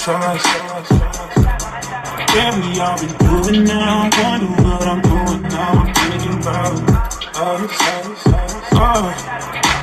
trust. Yeah, we all been doing now. Wonder what I'm doing now. I'm thinking about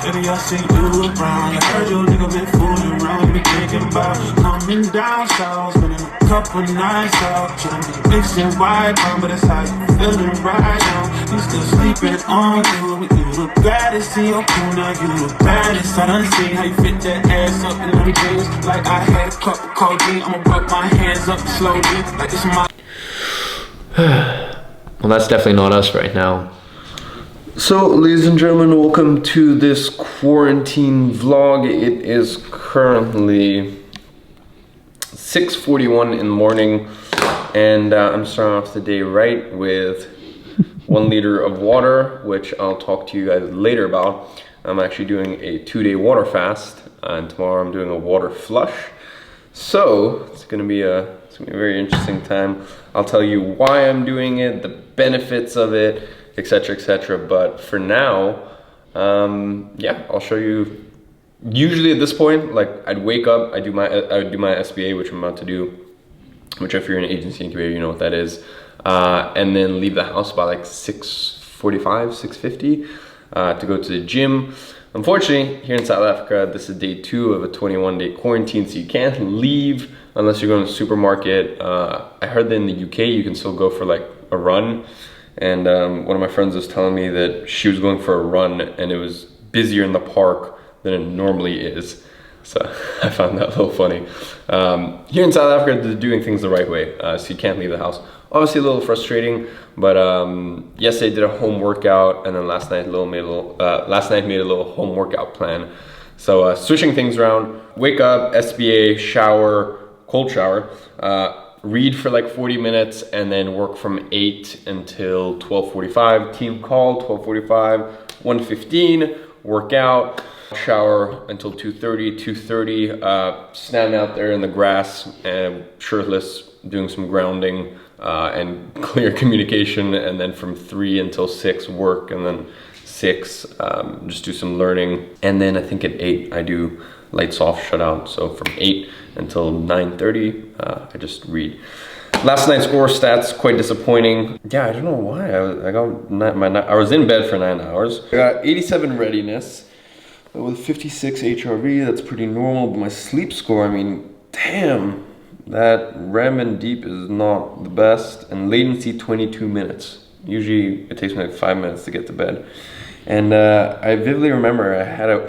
baby, I see you around. I heard you nigga been fooling around. Be thinking about coming down south, spending a couple nights out, chillin', mixing white rum, but it's how you feeling right now. You still sleeping on you. You the baddest in your crew, now you the baddest. I done seen how you fit that ass up in them jeans. Like I had a cup of codeine. I'ma rub my hands up slowly, like it's my. Well, that's definitely not us right now. So, ladies and gentlemen, welcome to this quarantine vlog. It is currently 6:41 in the morning, and I'm starting off the day right with 1 liter of water, which I'll talk to you guys later about. I'm actually doing a 2-day water fast, and tomorrow I'm doing a water flush. So, it's gonna be a very interesting time. I'll tell you why I'm doing it, the benefits of it, etc, etc. But for now, yeah, I'll show you. Usually at this point, like I'd wake up, I would do my SBA, which I'm about to do, which if you're in an agency incubator, you know what that is, and then leave the house by like 6:45, 6:50 to go to the gym. Unfortunately, here in South Africa, this is day 2 of a 21-day quarantine, so you can't leave unless you're going to the supermarket. I heard that in the UK, you can still go for like a run. And one of my friends was telling me that she was going for a run and it was busier in the park than it normally is. So I found that a little funny. Here in South Africa, they're doing things the right way, so you can't leave the house. Obviously a little frustrating, but yesterday I did a home workout, and then last night made a little home workout plan. So switching things around, wake up, SBA, shower, cold shower, read for like 40 minutes, and then work from 8 until 12:45. Team call, 12:45, 1:15, work out, shower until 2:30, 2:30, standing out there in the grass and shirtless, doing some grounding and clear communication, and then from 3 until 6 work, and then 6 just do some learning, and then I think at 8 I do lights off, shut out. So from 8 until 9:30, I just read. Last night's Oura stats, quite disappointing. Yeah, I don't know why. I was in bed for 9 hours. I got 87 readiness with 56 HRV. That's pretty normal, but my sleep score, I mean, damn, that REM and deep is not the best. And latency, 22 minutes. Usually it takes me like 5 minutes to get to bed. And I vividly remember I had a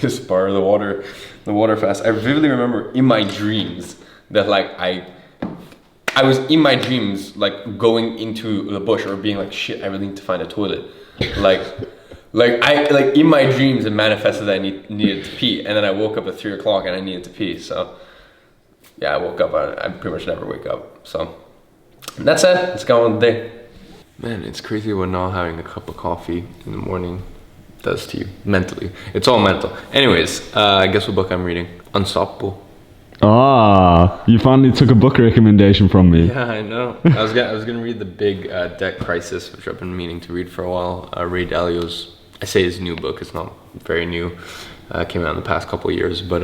this part of the water fast. I vividly remember in my dreams that like I was in my dreams like going into the bush or being like, shit, I really need to find a toilet. Like in my dreams it manifested that I needed to pee, and then I woke up at 3 o'clock and I needed to pee. So yeah, I woke up, I pretty much never wake up. So that's it, let's go on the day. Man, it's crazy what not having a cup of coffee in the morning does to you mentally. It's all mental. Anyways, guess what book I'm reading? Unstoppable. Ah, you finally took a book recommendation from me. Yeah, I know. I was gonna read The Big Debt Crisis, which I've been meaning to read for a while. Ray Dalio's, I say his new book, it's not very new. Came out in the past couple of years, but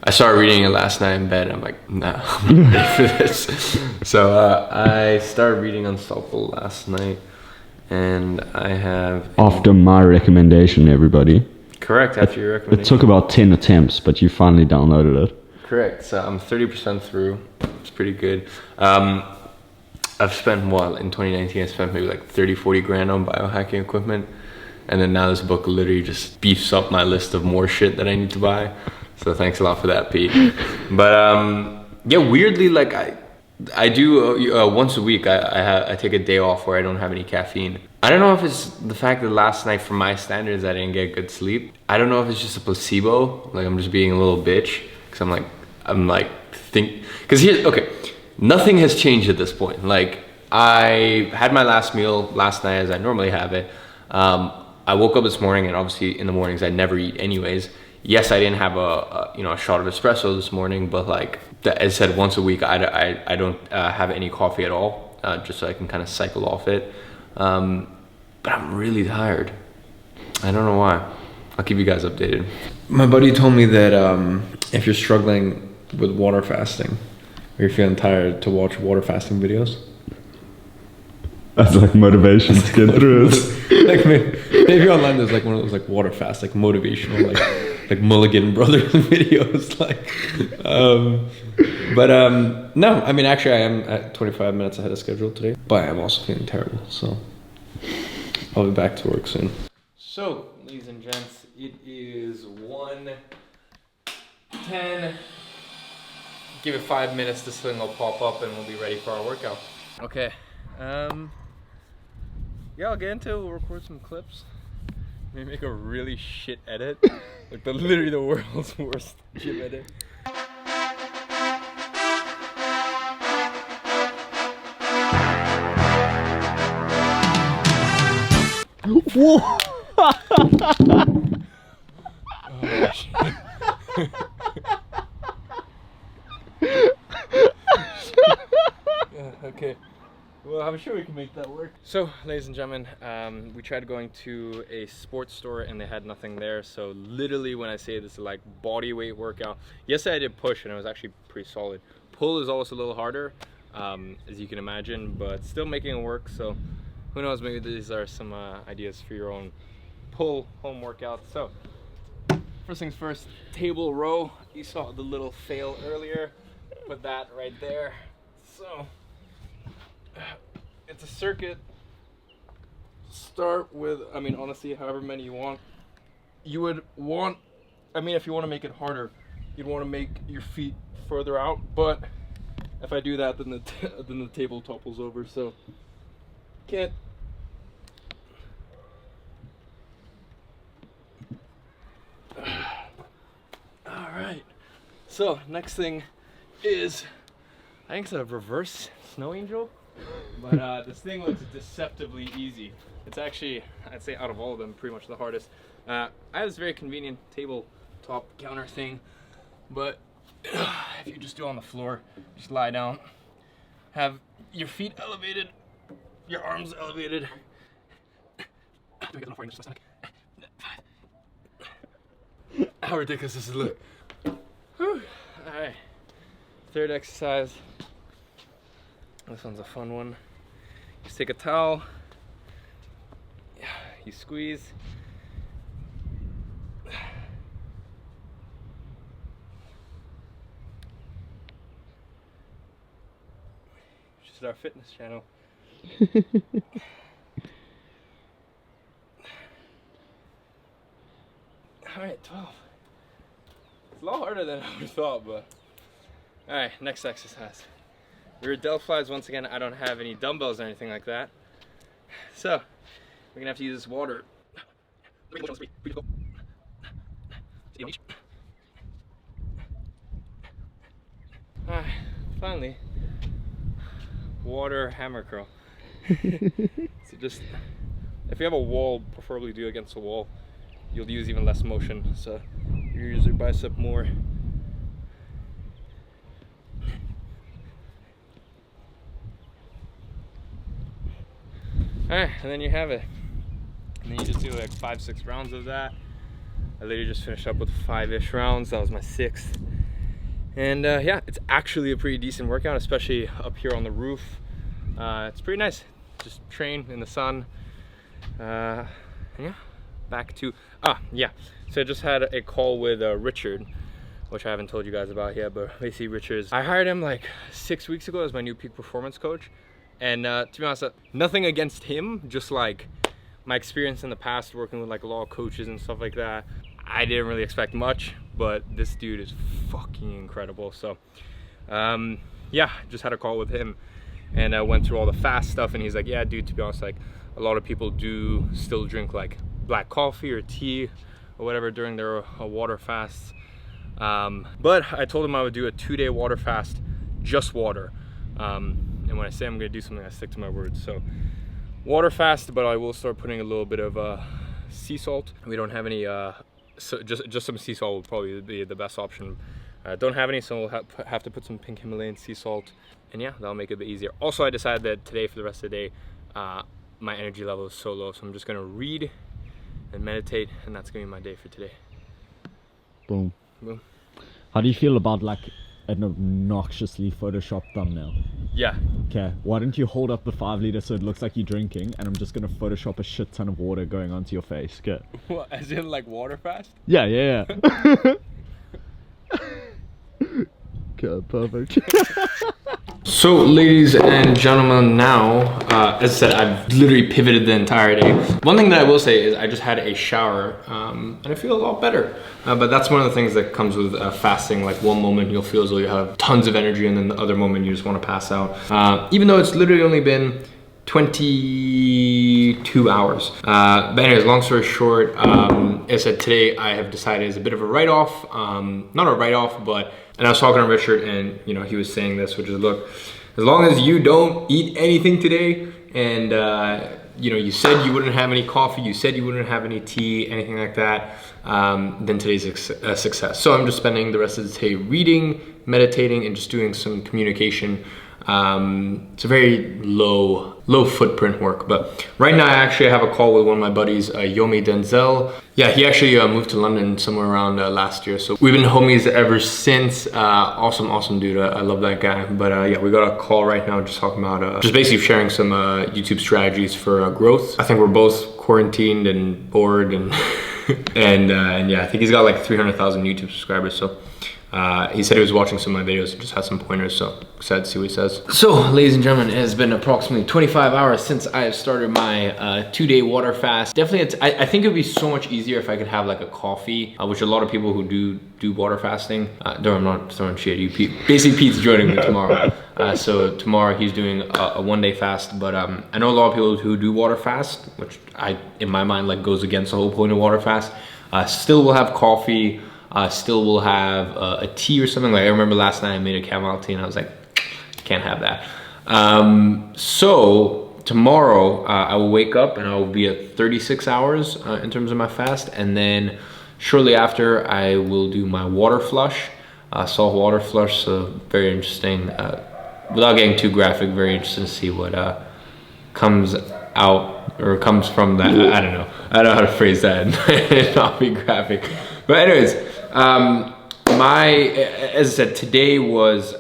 I started reading it last night in bed. I'm like, nah, I'm not ready for this. So I started reading Unstoppable last night, and I have... After my recommendation, everybody. Correct, after your recommendation. It took about 10 attempts, but you finally downloaded it. Correct, so I'm 30% through. It's pretty good. I've spent, well, in 2019, I spent maybe like 30-40 grand on biohacking equipment. And then now this book literally just beefs up my list of more shit that I need to buy. So thanks a lot for that, Pete. But yeah, weirdly, like I do once a week, I take a day off where I don't have any caffeine. I don't know if it's the fact that last night, for my standards, I didn't get good sleep. I don't know if it's just a placebo, like I'm just being a little bitch. Cause cause here's, okay, nothing has changed at this point. Like I had my last meal last night as I normally have it. I woke up this morning, and obviously in the mornings I never eat anyways. Yes, I didn't have a shot of espresso this morning, but like as I said, once a week I don't have any coffee at all, just so I can kind of cycle off it. But I'm really tired. I don't know why. I'll keep you guys updated. My buddy told me that if you're struggling with water fasting? Are you feeling tired to watch water fasting videos? That's like motivation to get through it. Like maybe online there's like one of those like water fast, like motivational, like Mulligan Brothers videos. No, I mean actually I am at 25 minutes ahead of schedule today, but I'm also feeling terrible, so I'll be back to work soon. So, ladies and gents, it is 1:10. Give it 5 minutes, this thing will pop up and we'll be ready for our workout. Okay, yeah, I'll get into it, we'll record some clips. Maybe make a really shit edit. Like literally the world's worst gym edit. Whoa! Oh, shit. Okay, well I'm sure we can make that work. So ladies and gentlemen, we tried going to a sports store and they had nothing there, so literally when I say this is like body weight workout, yesterday I did push and it was actually pretty solid. Pull is always a little harder, as you can imagine, but still making it work, so who knows, maybe these are some ideas for your own pull home workout. So first things first, table row. You saw the little fail earlier, put that right there. So it's a circuit. Start with, I mean honestly, however many you want. You would want, I mean if you want to make it harder, you'd want to make your feet further out, but if I do that then the table topples over, so can't. All right, so next thing is, I think it's a reverse snow angel, but this thing looks deceptively easy. It's actually, I'd say out of all of them, pretty much the hardest. I have this very convenient tabletop counter thing, but if you just do it on the floor, just lie down, have your feet elevated, your arms elevated. How ridiculous does this look? Whew. All right, third exercise. This one's a fun one. Just take a towel, you squeeze. This is our fitness channel. Alright, 12. It's a lot harder than I would thought, but alright, next exercise. Rear delt flies. Once again, I don't have any dumbbells or anything like that, so we're gonna have to use this water. Alright, finally, water hammer curl. So just, if you have a wall, preferably do it against a wall. You'll use even less motion, so you use your bicep more. Alright, and then you have it. And then you just do like 5-6 rounds of that. I literally just finished up with 5-ish rounds. That was my 6th. And yeah, it's actually a pretty decent workout, especially up here on the roof. It's pretty nice. Just train in the sun. Yeah. Back to yeah, so I just had a call with Richard, which I haven't told you guys about yet, but basically Richard's, I hired him like 6 weeks ago as my new peak performance coach, and to be honest, nothing against him, just like my experience in the past working with like a lot of coaches and stuff like that, I didn't really expect much, but this dude is fucking incredible. So yeah, just had a call with him and I went through all the fast stuff, and he's like, yeah dude, to be honest, like a lot of people do still drink like black coffee or tea or whatever during their water fasts, but I told him I would do a 2-day water fast, just water, and when I say I'm gonna do something, I stick to my words. So water fast, but I will start putting a little bit of sea salt. We don't have any, so just some sea salt would probably be the best option. Don't have any, so we'll have to put some pink Himalayan sea salt, and yeah, that'll make it a bit easier. Also, I decided that today, for the rest of the day, my energy level is so low, so I'm just gonna read and meditate, and that's gonna be my day for today. Boom. Boom. How do you feel about like an obnoxiously photoshopped thumbnail. Yeah. Okay, why don't you hold up the 5 liter so it looks like you're drinking, and I'm just gonna Photoshop a shit ton of water going onto your face. Okay. What, as in like water fast? Yeah. Okay, perfect. So, ladies and gentlemen, now, as I said, I've literally pivoted the entire day. One thing that I will say is I just had a shower, and I feel a lot better. But that's one of the things that comes with fasting. Like one moment you'll feel as though you have tons of energy, and then the other moment you just want to pass out. Even though it's literally only been 22 hours. But anyways, long story short, as I said, today I have decided it's a bit of a write-off. Not a write-off, but, and I was talking to Richard, and you know, he was saying this, which is, look, as long as you don't eat anything today, and you know, you said you wouldn't have any coffee, you said you wouldn't have any tea, anything like that, then today's a success. So I'm just spending the rest of the day reading, meditating, and just doing some communication. It's a very low footprint work, but right now I actually have a call with one of my buddies, Yomi Denzel. Yeah, he actually moved to London somewhere around last year, so we've been homies ever since. Awesome dude, I love that guy. But yeah, we got a call right now just talking about just basically sharing some YouTube strategies for growth. I think we're both quarantined and bored, and and yeah, I think he's got like 300,000 YouTube subscribers, so he said he was watching some of my videos and just had some pointers, so excited to see what he says. So, ladies and gentlemen, it has been approximately 25 hours since I have started my 2-day water fast. Definitely, I think it would be so much easier if I could have like a coffee, which a lot of people who do water fasting, no, I'm not throwing shit at you, Pete. Basically, Pete's joining me tomorrow. So tomorrow he's doing a 1-day fast, but I know a lot of people who do water fast, which in my mind, like goes against the whole point of water fast, still will have coffee, still will have a tea or something. Like I remember last night I made a chamomile tea and I was like, can't have that. So tomorrow I will wake up and I will be at 36 hours in terms of my fast. And then shortly after I will do my water flush, salt water flush. So very interesting. Without getting too graphic, very interesting to see what comes out or comes from that. I don't know how to phrase that and not be graphic. But anyways, as I said, today was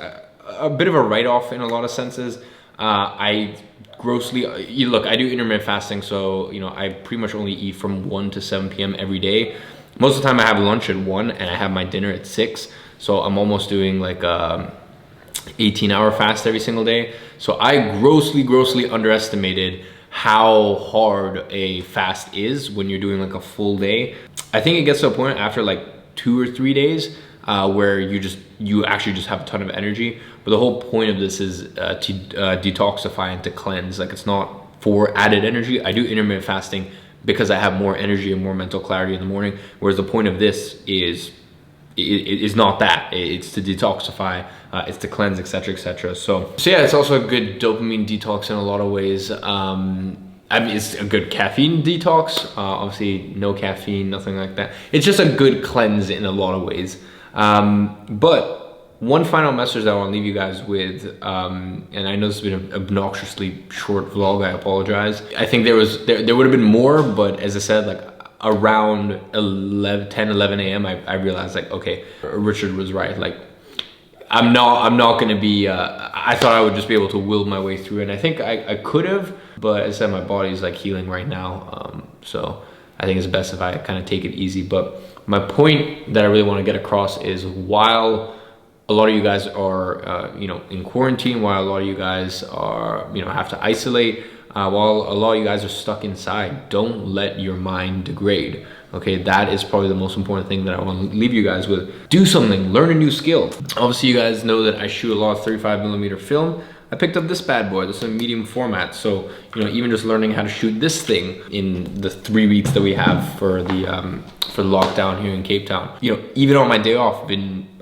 a bit of a write-off in a lot of senses. I grossly, look, I do intermittent fasting, so you know I pretty much only eat from 1 to 7 p.m. every day. Most of the time I have lunch at 1 and I have my dinner at 6, so I'm almost doing like 18-hour fast every single day. So I grossly underestimated how hard a fast is when you're doing like a full day. I think it gets to a point after like 2 or 3 days where you actually just have a ton of energy. But the whole point of this is to detoxify and to cleanse. Like it's not for added energy. I do intermittent fasting because I have more energy and more mental clarity in the morning. Whereas the point of this is not that. It's to detoxify, it's to cleanse, etc. So yeah, it's also a good dopamine detox in a lot of ways. I mean, it's a good caffeine detox. Obviously no caffeine, nothing like that. It's just a good cleanse in a lot of ways. But one final message that I want to leave you guys with, and I know this has been an obnoxiously short vlog, I apologize. I think there would have been more, but as I said, like around 10, 11 a.m. I realized like, okay, Richard was right. Like I'm not gonna be, I thought I would just be able to will my way through it. And I think I could have, but as I said, my body's like healing right now. So I think it's best if I kind of take it easy. But my point that I really want to get across is while a lot of you guys are, in quarantine, while a lot of you guys are, have to isolate, while a lot of you guys are stuck inside, don't let your mind degrade. Okay, that is probably the most important thing that I want to leave you guys with. Do something, learn a new skill. Obviously, you guys know that I shoot a lot of 35mm film. I picked up this bad boy. This is a medium format. So, even just learning how to shoot this thing in the 3 weeks that we have for the lockdown here in Cape Town. Even on my day off,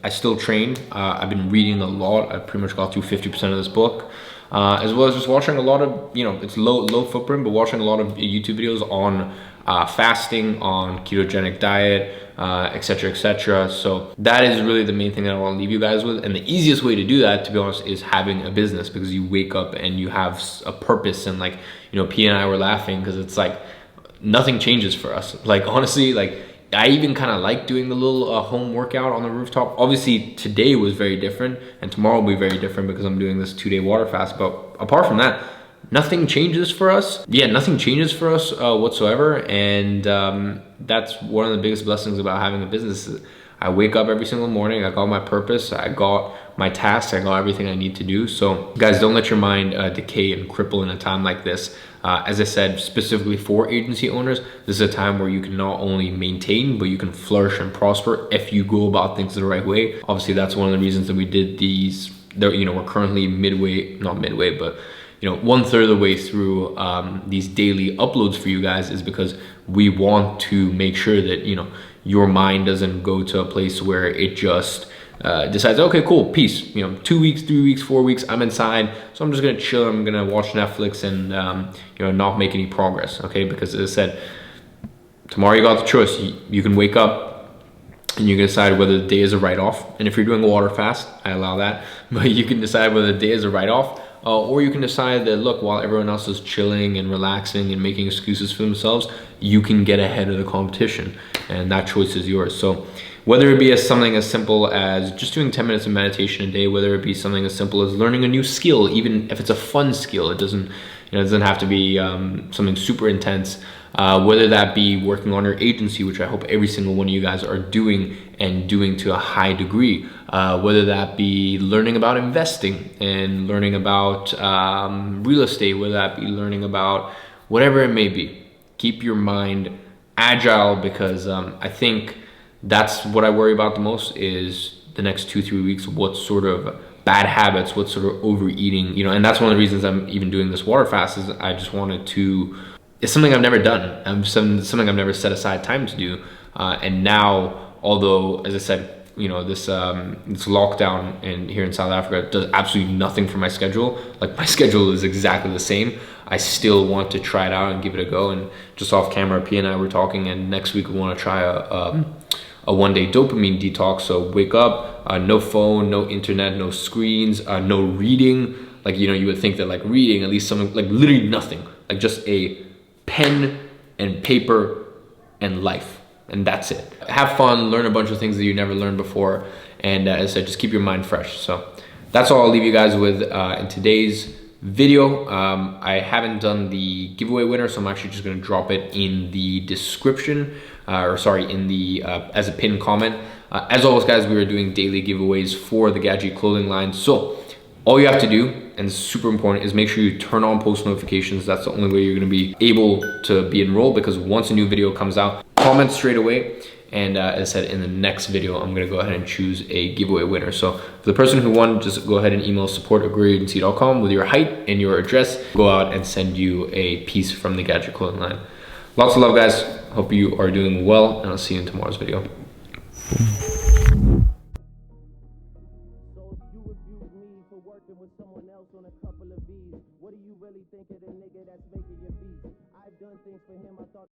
I still trained. I've been reading a lot. I pretty much got through 50% of this book. As well as just watching a lot of, it's low footprint, but watching a lot of YouTube videos on fasting, on ketogenic diet, etc. So that is really the main thing that I want to leave you guys with. And the easiest way to do that, to be honest, is having a business, because you wake up and you have a purpose. And like, P and I were laughing because it's like nothing changes for us. Like honestly, like I even kind of like doing the little home workout on the rooftop. Obviously today was very different and tomorrow will be very different because I'm doing this 2-day water fast. But apart from that, nothing changes for us. Yeah, nothing changes for us whatsoever. And that's one of the biggest blessings about having a business. I wake up every single morning, I got my purpose, I got my tasks, I got everything I need to do. So guys, don't let your mind decay and cripple in a time like this. As I said, specifically for agency owners, this is a time where you can not only maintain, but you can flourish and prosper if you go about things the right way. Obviously, that's one of the reasons that we did these. You know, we're currently not midway, but you know, 1/3 of the way through these daily uploads for you guys, is because we want to make sure that, you know, your mind doesn't go to a place where it just decides, okay, cool, peace. You know, 2 weeks, 3 weeks, 4 weeks, I'm inside, so I'm just gonna chill. I'm gonna watch Netflix and you know, not make any progress. Okay, because as I said, tomorrow you got the choice. You can wake up and you can decide whether the day is a write-off. And if you're doing a water fast, I allow that. But you can decide whether the day is a write-off, or you can decide that, look, while everyone else is chilling and relaxing and making excuses for themselves, you can get ahead of the competition, and that choice is yours. So whether it be something as simple as just doing 10 minutes of meditation a day, whether it be something as simple as learning a new skill, even if it's a fun skill, it doesn't have to be something super intense. Whether that be working on your agency, which I hope every single one of you guys are doing and doing to a high degree. Whether that be learning about investing and learning about real estate, whether that be learning about whatever it may be. Keep your mind agile, because I think that's what I worry about the most, is the next 2-3 weeks, what sort of bad habits, what sort of overeating, you know. And that's one of the reasons I'm even doing this water fast, is I just wanted to, it's something I've never done, something I've never set aside time to do, and now, although, as I said, you know, this lockdown here in South Africa does absolutely nothing for my schedule. Like, my schedule is exactly the same. I still want to try it out and give it a go. And just off camera, P and I were talking, and next week we want to try a 1-day dopamine detox. So wake up, no phone, no internet, no screens, no reading. Like, you know, you would think that like reading, at least something, like literally nothing, like just a pen and paper and life. And that's it. Have fun, learn a bunch of things that you never learned before. And as I said, just keep your mind fresh. So that's all I'll leave you guys with in today's video. I haven't done the giveaway winner, so I'm actually just gonna drop it in the description, in the as a pinned comment. As always, guys, we are doing daily giveaways for the Gadzhi clothing line. So all you have to do, and it's super important, is make sure you turn on post notifications. That's the only way you're gonna be able to be enrolled, because once a new video comes out, comment straight away. And as I said, in the next video, I'm gonna go ahead and choose a giveaway winner. So for the person who won, just go ahead and email support@GrowYourAgency.com with your height and your address. Go out and send you a piece from the Gadzhi clothing line. Lots of love, guys. Hope you are doing well, and I'll see you in tomorrow's video. What do you really think of the nigga that's making your beats? I've done things for him I thought